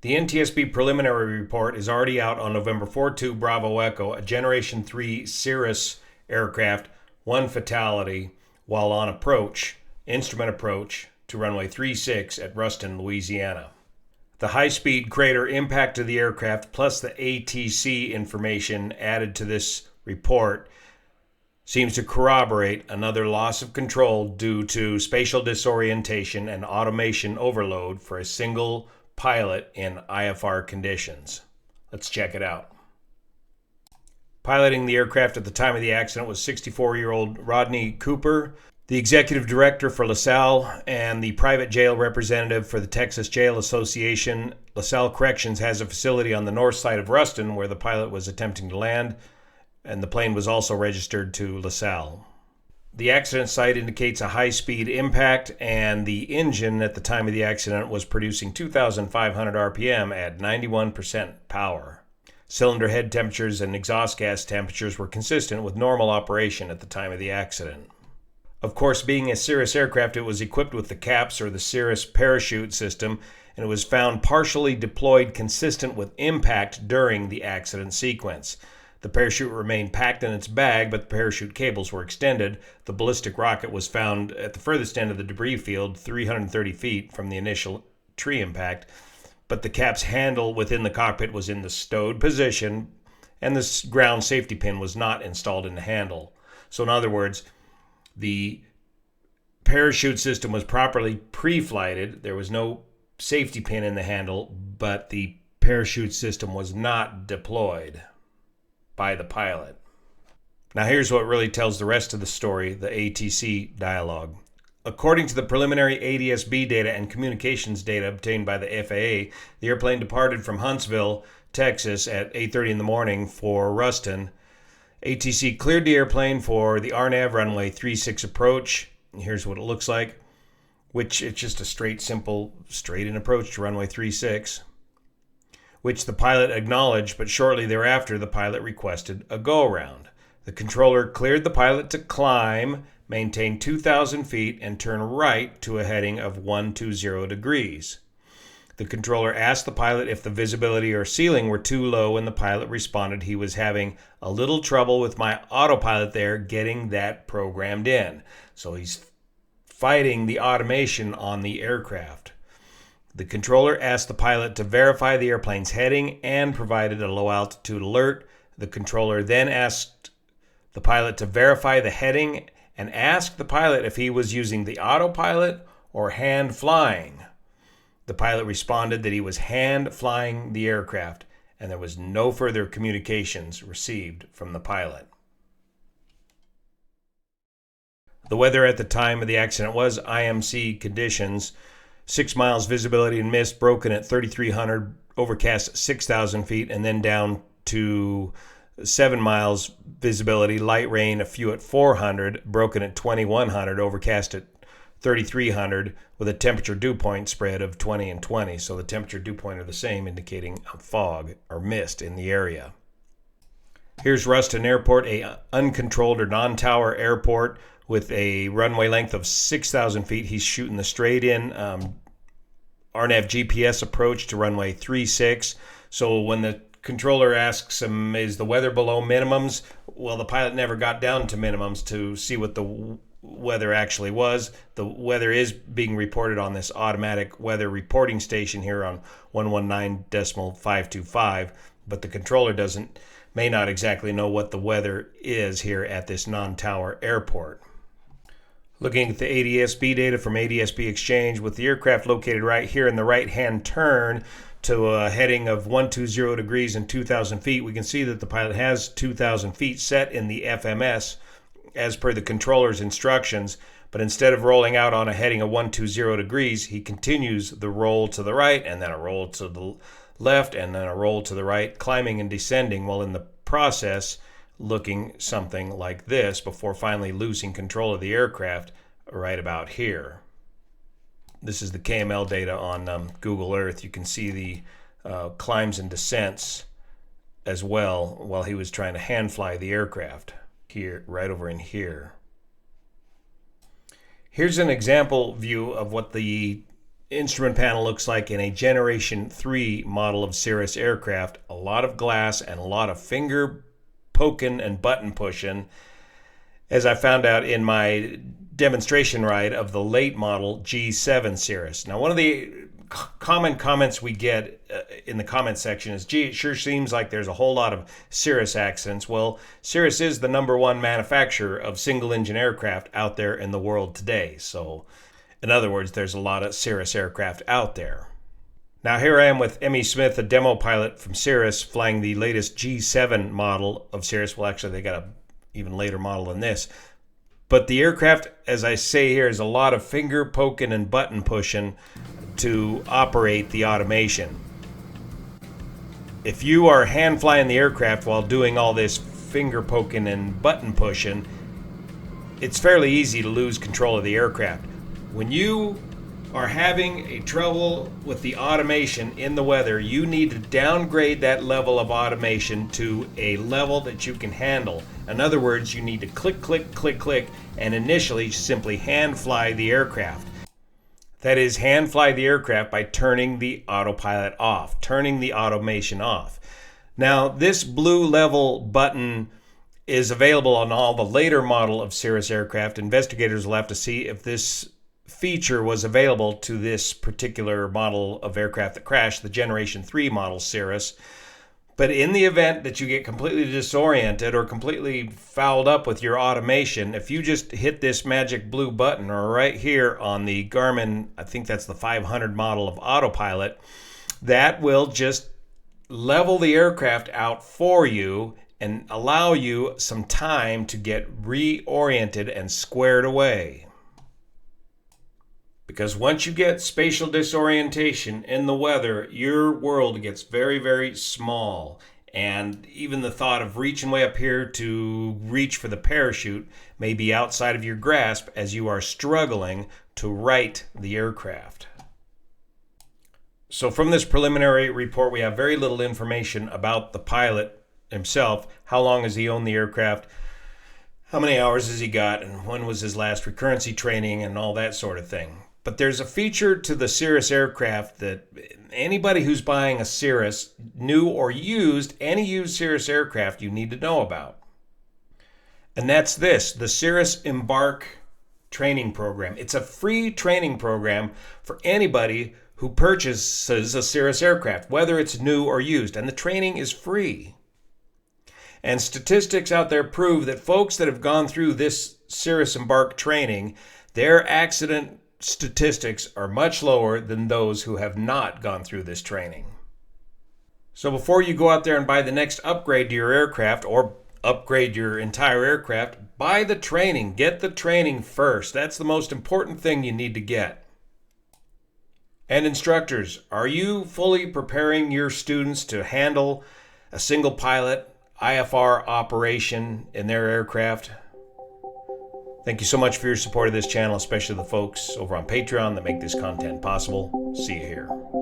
The NTSB preliminary report is already out on November 4-2 Bravo Echo, a Generation 3 Cirrus aircraft, one fatality while on instrument approach to runway 36 at Ruston, Louisiana. The high-speed crater impact of the aircraft plus the ATC information added to this report seems to corroborate another loss of control due to spatial disorientation and automation overload for a single pilot in IFR conditions. Let's check it out. Piloting the aircraft at the time of the accident was 64-year-old Rodney Cooper, the executive director for LaSalle and the private jail representative for the Texas Jail Association. LaSalle Corrections has a facility on the north side of Ruston where the pilot was attempting to land, and the plane was also registered to LaSalle. The accident site indicates a high-speed impact, and the engine at the time of the accident was producing 2,500 RPM at 91% power. Cylinder head temperatures and exhaust gas temperatures were consistent with normal operation at the time of the accident. Of course, being a Cirrus aircraft, it was equipped with the CAPS, or the Cirrus parachute system, and it was found partially deployed consistent with impact during the accident sequence. The parachute remained packed in its bag, but the parachute cables were extended. The ballistic rocket was found at the furthest end of the debris field, 330 feet from the initial tree impact, but the CAPS handle within the cockpit was in the stowed position, and the ground safety pin was not installed in the handle. So in other words, the parachute system was properly pre-flighted. There was no safety pin in the handle, but the parachute system was not deployed by the pilot. Now here's what really tells the rest of the story, the ATC dialogue. According to the preliminary ADS-B data and communications data obtained by the FAA, the airplane departed from Huntsville, Texas at 8:30 in the morning for Ruston. ATC cleared the airplane for the RNAV runway 36 approach. Here's what it looks like, which it's just a simple straight-in approach to runway 36. Which the pilot acknowledged, but shortly thereafter the pilot requested a go-around. The controller cleared the pilot to climb, maintain 2,000 feet, and turn right to a heading of 120 degrees. The controller asked the pilot if the visibility or ceiling were too low, and the pilot responded he was having a little trouble with my autopilot there getting that programmed in. So he's fighting the automation on the aircraft. The controller asked the pilot to verify the airplane's heading and provided a low-altitude alert. The controller then asked the pilot to verify the heading and asked the pilot if he was using the autopilot or hand flying. The pilot responded that he was hand flying the aircraft, and there was no further communications received from the pilot. The weather at the time of the accident was IMC conditions. 6 miles visibility and mist, broken at 3,300, overcast at 6,000 feet, and then down to 7 miles visibility, light rain, a few at 400, broken at 2,100, overcast at 3,300, with a temperature dew point spread of 20 and 20. So the temperature dew point are the same, indicating a fog or mist in the area. Here's Ruston Airport, a uncontrolled or non-tower airport with a runway length of 6,000 feet. He's shooting the straight-in RNAV GPS approach to runway 36. So when the controller asks him, is the weather below minimums? Well, the pilot never got down to minimums to see what the weather actually was. The weather is being reported on this automatic weather reporting station here on 119.525, but the controller may not exactly know what the weather is here at this non-tower airport. Looking at the ADS-B data from ADS-B Exchange, with the aircraft located right here in the right-hand turn to a heading of 120 degrees and 2,000 feet, we can see that the pilot has 2,000 feet set in the FMS as per the controller's instructions, but instead of rolling out on a heading of 120 degrees, he continues the roll to the right and then a roll to the left and then a roll to the right, climbing and descending while in the process looking something like this before finally losing control of the aircraft right about here. This is the KML data on Google Earth. You can see the climbs and descents as well while he was trying to hand fly the aircraft here, right over in here. Here's an example view of what the instrument panel looks like in a Generation 3 model of Cirrus aircraft. A lot of glass and a lot of finger poking and button pushing, as I found out in my demonstration ride of the late model G7 Cirrus. Now, one of the common comments we get in the comment section is, gee, it sure seems like there's a whole lot of Cirrus accidents. Well, Cirrus is the #1 manufacturer of single-engine aircraft out there in the world today. So, in other words, there's a lot of Cirrus aircraft out there. Now, here I am with Emmy Smith, a demo pilot from Cirrus, flying the latest G7 model of Cirrus. Well, actually, they got an even later model than this. But the aircraft, as I say here, is a lot of finger poking and button pushing to operate the automation. If you are hand flying the aircraft while doing all this finger poking and button pushing, it's fairly easy to lose control of the aircraft. When you are having a trouble with the automation in the weather, you need to downgrade that level of automation to a level that you can handle. In other words, you need to click, click, click, click, and initially simply hand fly the aircraft. That is, hand fly the aircraft by turning the autopilot off, turning the automation off. Now, this blue level button is available on all the later model of Cirrus aircraft. Investigators will have to see if this feature was available to this particular model of aircraft that crashed, the Generation 3 model Cirrus. But in the event that you get completely disoriented or completely fouled up with your automation, if you just hit this magic blue button, or right here on the Garmin, I think that's the 500 model of autopilot, that will just level the aircraft out for you and allow you some time to get reoriented and squared away. Because once you get spatial disorientation in the weather, your world gets very, very small. And even the thought of reaching way up here to reach for the parachute may be outside of your grasp as you are struggling to right the aircraft. So from this preliminary report, we have very little information about the pilot himself. How long has he owned the aircraft? How many hours has he got? And when was his last recurrency training and all that sort of thing. But there's a feature to the Cirrus aircraft that anybody who's buying a Cirrus, new or used, any used Cirrus aircraft, you need to know about. And that's this, the Cirrus Embark training program. It's a free training program for anybody who purchases a Cirrus aircraft, whether it's new or used, and the training is free. And statistics out there prove that folks that have gone through this Cirrus Embark training, their accident statistics are much lower than those who have not gone through this training. So before you go out there and buy the next upgrade to your aircraft or upgrade your entire aircraft, buy the training. Get the training first. That's the most important thing you need to get. And instructors, are you fully preparing your students to handle a single pilot IFR operation in their aircraft? Thank you so much for your support of this channel, especially the folks over on Patreon that make this content possible. See you here.